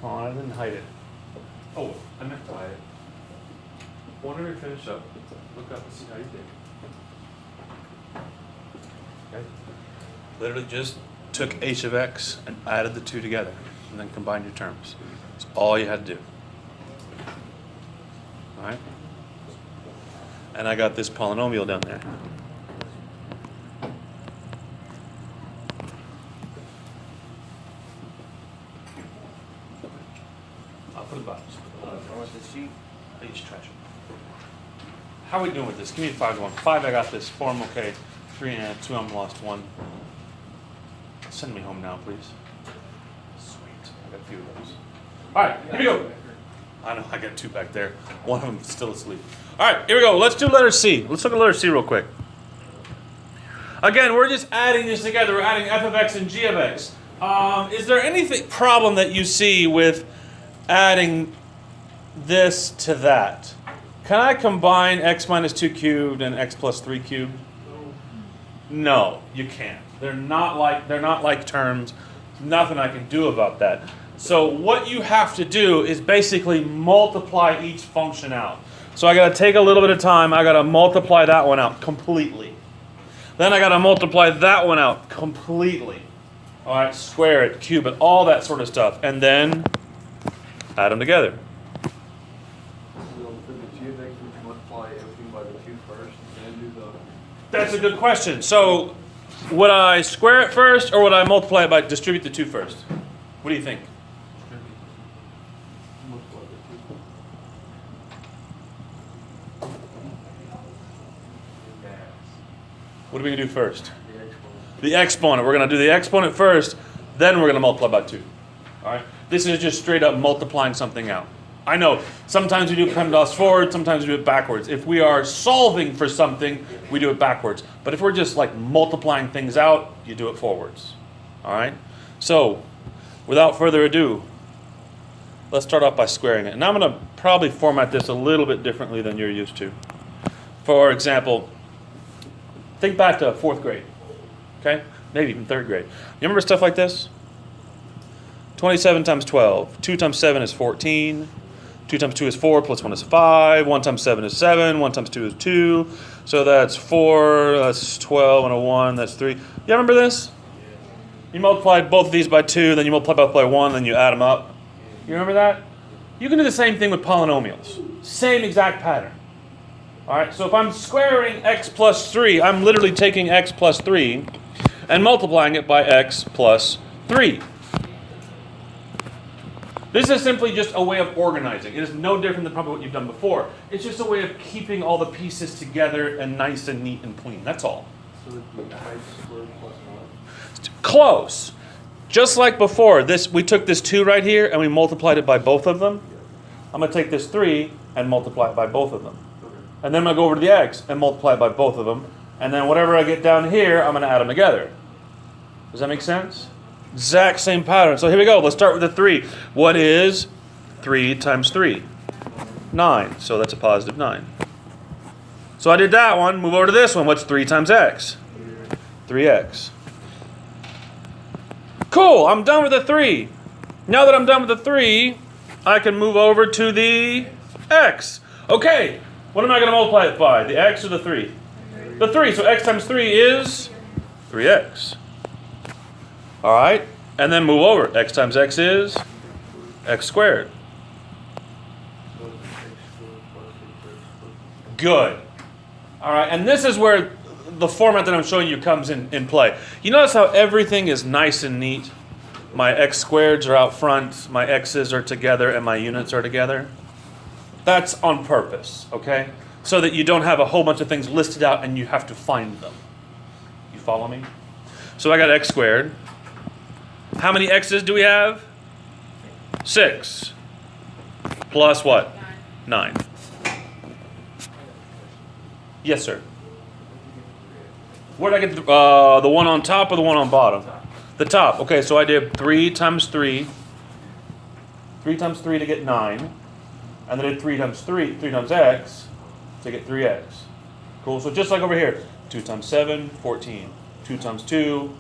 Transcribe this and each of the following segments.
on, I didn't hide it. Oh, I meant to hide it. Whenever you finish up, look up and see how you did. Okay. Literally just took h of x and added the two together, and then combined your terms. That's all you had to do. All right? And I got this polynomial down there. I'll put it back. I want the sheet. I use trash. How are we doing with this? Give me the 5 to 1. 5, I got this. 4, I'm okay. 3 and 2, I'm lost 1. Send me home now, please. Sweet. I got a few of those. All right, here we go. I know, I got 2 back there. One of them is still asleep. All right, here we go. Let's do letter C. Let's look at letter C real quick. Again, we're just adding this together. We're adding f of x and g of x. Is there anything problem that you see with adding this to that? Can I combine x minus 2 cubed and x plus 3 cubed? No, you can't. They're not like terms. Nothing I can do about that. So what you have to do is basically multiply each function out. So I got to take a little bit of time. I got to multiply that one out completely. Then I got to multiply that one out completely. All right, square it, cube it, all that sort of stuff, and then add them together. That's a good question. So, would I square it first, or would I multiply it by distribute the 2 first? What do you think? What are we going to do first? The exponent. We're going to do the exponent first, then we're going to multiply by 2. All right? This is just straight up multiplying something out. I know, sometimes we do PEMDAS forward, sometimes we do it backwards. If we are solving for something, we do it backwards. But if we're just like multiplying things out, you do it forwards. All right? So, without further ado, let's start off by squaring it. And I'm going to probably format this a little bit differently than you're used to. For example, think back to 4th grade. Okay? Maybe even 3rd grade. You remember stuff like this? 27 times 12. 2 times 7 is 14. 2 times 2 is 4, plus 1 is 5. 1 times 7 is 7. 1 times 2 is 2. So that's 4, that's 12, and a 1, that's 3. You remember this? You multiply both of these by 2, then you multiply both by 1, then you add them up. You remember that? You can do the same thing with polynomials. Same exact pattern. All right, so if I'm squaring x plus 3, I'm literally taking x plus 3 and multiplying it by x plus 3. This is simply just a way of organizing. It is no different than probably what you've done before. It's just a way of keeping all the pieces together and nice and neat and clean. That's all. So it would be y squared plus 1? Close. Just like before, we took this 2 right here and we multiplied it by both of them. I'm going to take this 3 and multiply it by both of them. And then I'm going to go over to the x and multiply it by both of them. And then whatever I get down here, I'm going to add them together. Does that make sense? Exact same pattern. So here we go. Let's start with the 3. What is 3 times 3? 9. So that's a positive 9. So I did that one. Move over to this one. What's 3 times x? 3x. Cool. I'm done with the 3. Now that I'm done with the 3, I can move over to the x. Okay. What am I going to multiply it by? The x or the 3? The 3. So x times 3 is 3x. All right, and then move over. X times x is x squared. Good. All right, and this is where the format that I'm showing you comes in play. You notice how everything is nice and neat? My x squareds are out front, my x's are together, and my units are together. That's on purpose, okay? So that you don't have a whole bunch of things listed out and you have to find them. You follow me? So I got x squared. How many x's do we have? 6. Plus what? 9. Yes, sir. Where did I get the one on top or the one on bottom? The top. Okay, so I did 3 times 3. 3 times 3 to get 9. And then I did 3 times 3 times x to get 3x. Cool. So just like over here, 2 times 7, 14. 2 times 2,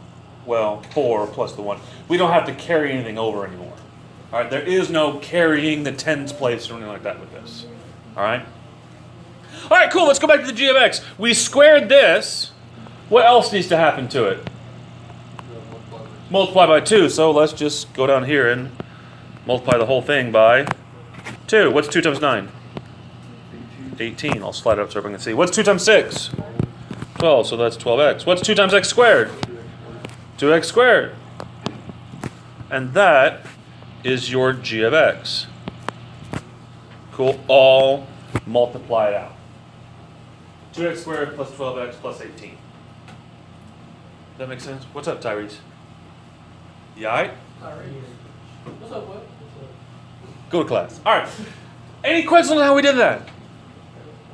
well, 4 plus the 1. We don't have to carry anything over anymore. All right, there is no carrying the tens place or anything like that with this. All right? All right, cool. Let's go back to the g of x. We squared this. What else needs to happen to it? Multiply by 2. So let's just go down here and multiply the whole thing by 2. What's 2 times 9? 18. I'll slide it up so everyone can see. What's 2 times 6? 12. So that's 12x. What's 2 times x squared? 2x squared. And that is your g of x. Cool. All multiply it out. 2x squared plus 12x plus 18. Does that make sense? What's up, Tyrese? You all right? What's up, boy? Go to class. All right. Any questions on how we did that?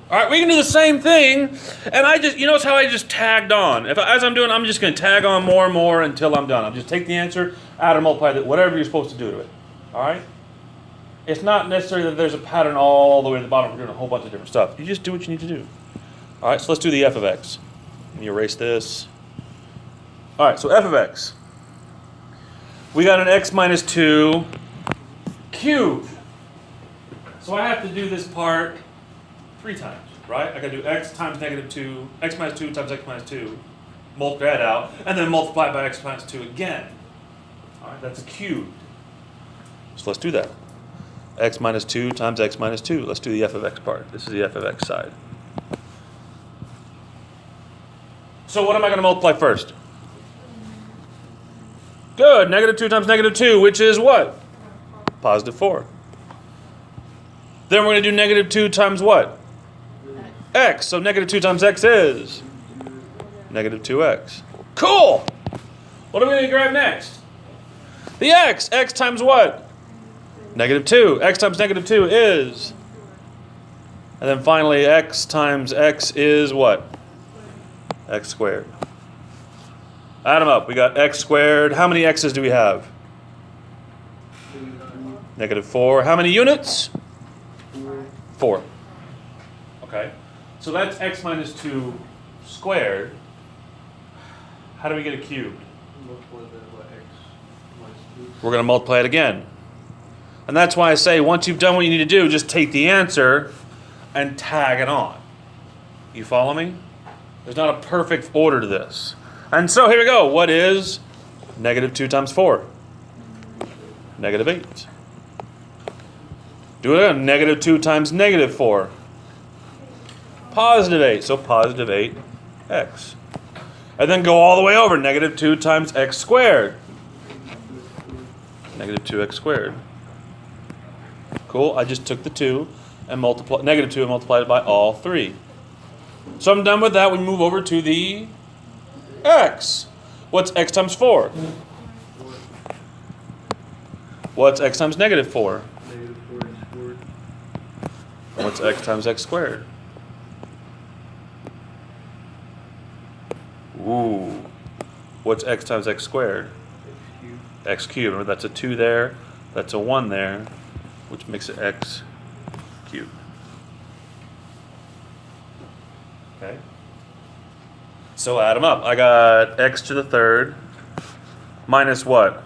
All right, we can do the same thing. And I just, you notice how I just tagged on. As I'm doing, I'm just going to tag on more and more until I'm done. I'll just take the answer, add or multiply it, whatever you're supposed to do to it. All right? It's not necessary that there's a pattern all the way to the bottom. We're doing a whole bunch of different stuff. You just do what you need to do. All right, so let's do the f of x. Let me erase this. All right, so f of x. We got an x minus 2 cubed. So I have to do this part 3 times, right? I got to do x times negative 2, x minus 2 times x minus 2, multiply that out, and then multiply by x minus 2 again. All right, that's a cube. So let's do that. X minus 2 times x minus 2. Let's do the f of x part. This is the f of x side. So what am I going to multiply first? Good. Negative 2 times negative 2, which is what? Positive 4. Then we're going to do negative 2 times what? X. So negative 2 times x is negative 2x. Cool. What are we going to grab next? The x. X times what? Negative 2. X times negative 2 is. And then finally, x times x is what? X squared. Add them up. We got x squared. How many x's do we have? Negative 4. How many units? 4. Okay. So that's x minus 2 squared. How do we get a cube? We're going to multiply it again. And that's why I say once you've done what you need to do, just take the answer and tag it on. You follow me? There's not a perfect order to this. And so here we go. What is negative 2 times 4? Negative 8. Do it again. Negative 2 times negative 4. Positive 8. So positive 8x. And then go all the way over. Negative 2 times x squared. Negative 2x squared. Cool. I just took the 2 and multiplied negative 2 and multiplied it by all 3. So I'm done with that. We move over to the x. What's x times 4? What's x times negative 4? Negative 4x squared. What's x times x squared? Ooh. What's x times x squared? X cubed. X cubed. Remember, that's a 2 there. That's a 1 there, which makes it x cubed. Okay. So add them up. I got x to the third minus what?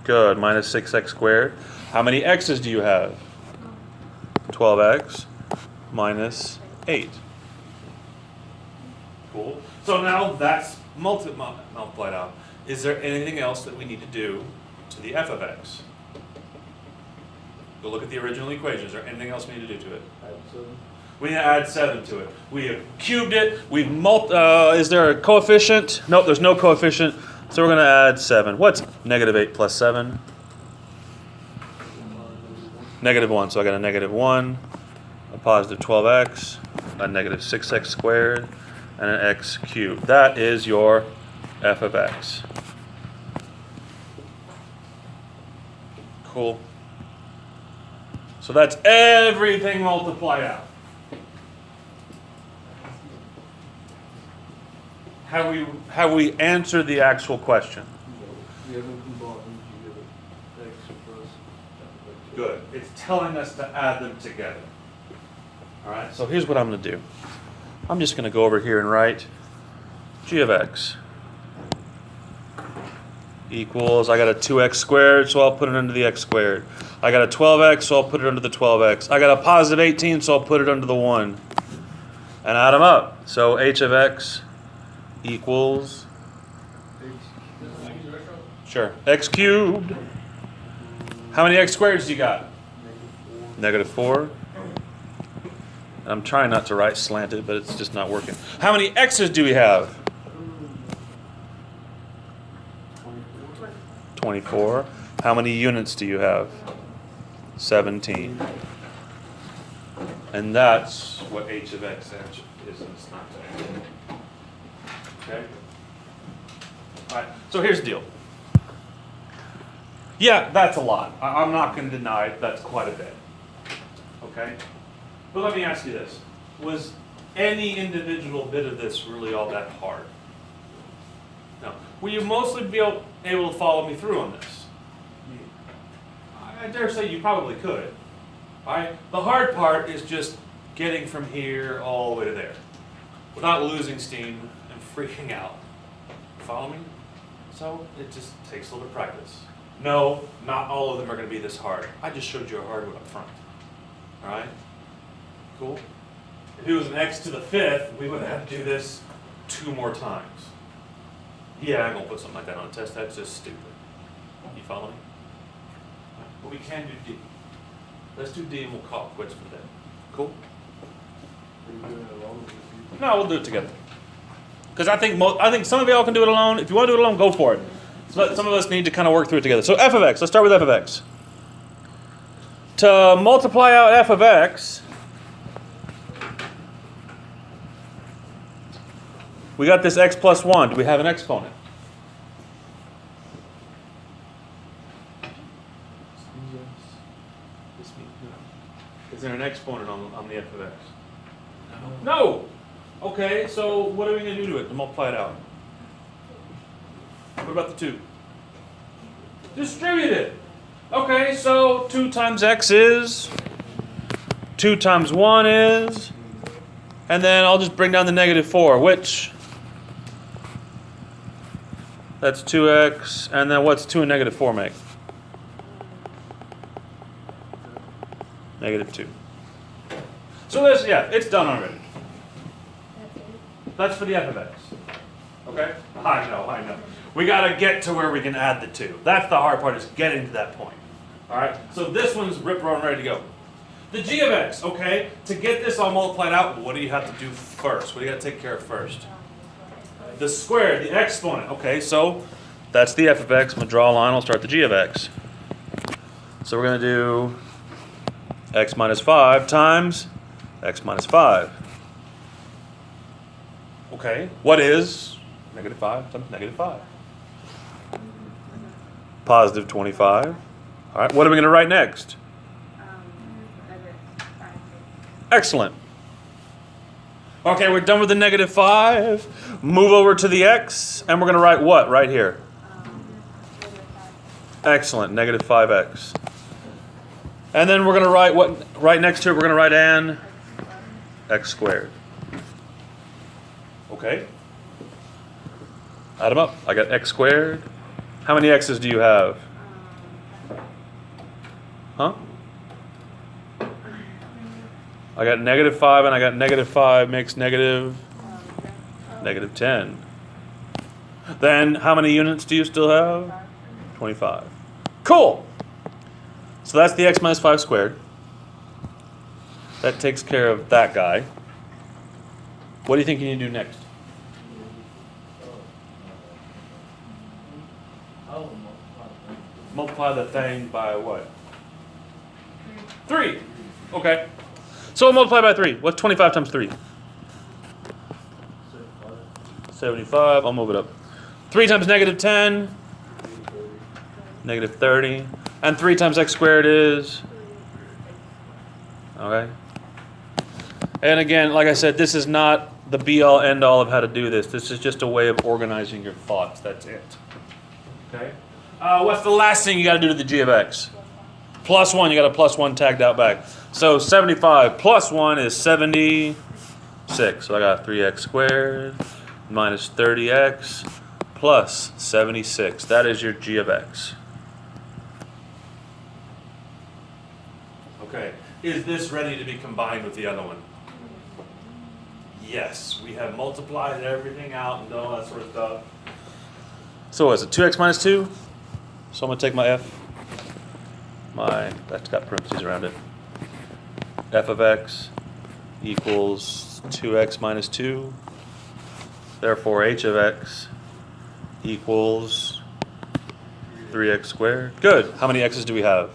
Good. Minus 6x squared. How many x's do you have? 12x minus 8. Cool. So now that's multiplied out. Is there anything else that we need to do to the f of x? Go look at the original equation. Is there anything else we need to do to it? Add 7. We need to add 7 to it. We have cubed it. We've is there a coefficient? Nope, there's no coefficient. So we're going to add 7. What's negative 8 plus 7? Negative 1. So I got a negative 1, a positive 12x, a negative 6x squared, and an x cubed. That is your f of x. Cool. So that's everything multiplied out. Have we answered the actual question? You haven't combined, you give it x plus f of x. Good. It's telling us to add them together. All right, so here's what I'm going to do. I'm just going to go over here and write g of x equals, I got a 2x squared, so I'll put it under the x squared. I got a 12x, so I'll put it under the 12x. I got a positive 18, so I'll put it under the 1. And add them up. So h of x equals, sure, x cubed. How many x squareds do you got? Negative 4. I'm trying not to write slanted, but it's just not working. How many x's do we have? 24. How many units do you have? 17. And that's what h of x is, and it's not that. Okay? All right, so here's the deal. Yeah, that's a lot. I'm not going to deny that's quite a bit. Okay? But let me ask you this. Was any individual bit of this really all that hard? No. Will you mostly be able to follow me through on this? I dare say you probably could. All right? The hard part is just getting from here all the way to there without losing steam and freaking out. Follow me? So it just takes a little bit of practice. No, not all of them are going to be this hard. I just showed you a hard one up front. All right? Cool? If it was an x to the 5th, we would have to do this 2 more times. Yeah, I'm going to put something like that on a test. That's just stupid. You follow me? But we can do D. Let's do D and we'll call it quits for the day. Cool? Are you doing it alone with you? No, we'll do it together. Because I think some of y'all can do it alone. If you want to do it alone, go for it. But some of us need to kind of work through it together. So f of x, let's start with f of x. To multiply out f of x, we got this x plus 1. Do we have an exponent? Is there an exponent on the f of x? No! Okay, so what are we going to do to it to multiply it out? What about the 2? Distribute it. Okay, so 2 times x is, 2 times 1 is, and then I'll just bring down the negative 4, which, that's 2x, and then what's 2 and negative 4 make? Negative 2. So this, yeah, it's done already. That's for the f of x. Okay? I know. We got to get to where we can add the 2. That's the hard part, is getting to that point. All right? So this one's rip roaring ready to go. The g of x, okay? To get this all multiplied out, what do you have to do first? What do you got to take care of first? The square, the exponent. Okay, so that's the f of x. I'm going to draw a line. I'll start the g of x. So we're going to do x minus 5 times x minus 5. Okay, what is negative 5 times negative 5? Positive 25. All right, what are we going to write next? Excellent. Okay, we're done with the negative 5. Move over to the x, and we're going to write what right here? Excellent, negative 5x. And then we're going to write what right next to it? We're going to write an x squared. Okay. Add them up. I got x squared. How many x's do you have? Huh? I got negative 5 and I got negative 5 makes negative 10. Then how many units do you still have? 25. Cool. So that's the x minus 5 squared. That takes care of that guy. What do you think you need to do next? Multiply the thing by what? 3. Okay. So we'll multiply by 3. What's 25 times 3? 75. I'll move it up. 3 times negative 10. Negative 30. And 3 times x squared is? Okay. And again, like I said, this is not the be-all, end-all of how to do this. This is just a way of organizing your thoughts. That's it. Okay? What's the last thing you got to do to the g of x? Plus 1. You got a plus 1 tagged out back. So 75 plus 1 is 76. So I got 3x squared minus 30x plus 76. That is your g of x. Okay, is this ready to be combined with the other one? Yes, we have multiplied everything out and done all that sort of stuff. So what is it, 2x minus 2? So I'm going to take my f, that's got parentheses around it. F of x equals 2x minus 2. Therefore, h of x equals 3x squared. Good. How many x's do we have?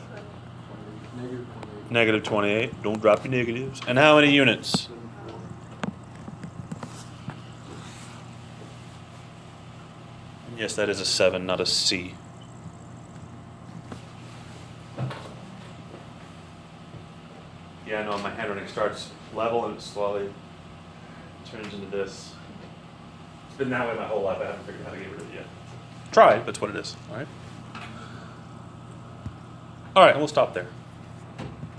Negative 28. Negative 28. Don't drop your negatives. And how many units? 74. Yes, that is a 7, not a C. Yeah, I know, my handwriting starts level and it slowly turns into this. It's been that way my whole life. I haven't figured out how to get rid of it yet. Try, but it's what it is. All right. All right, and we'll stop there.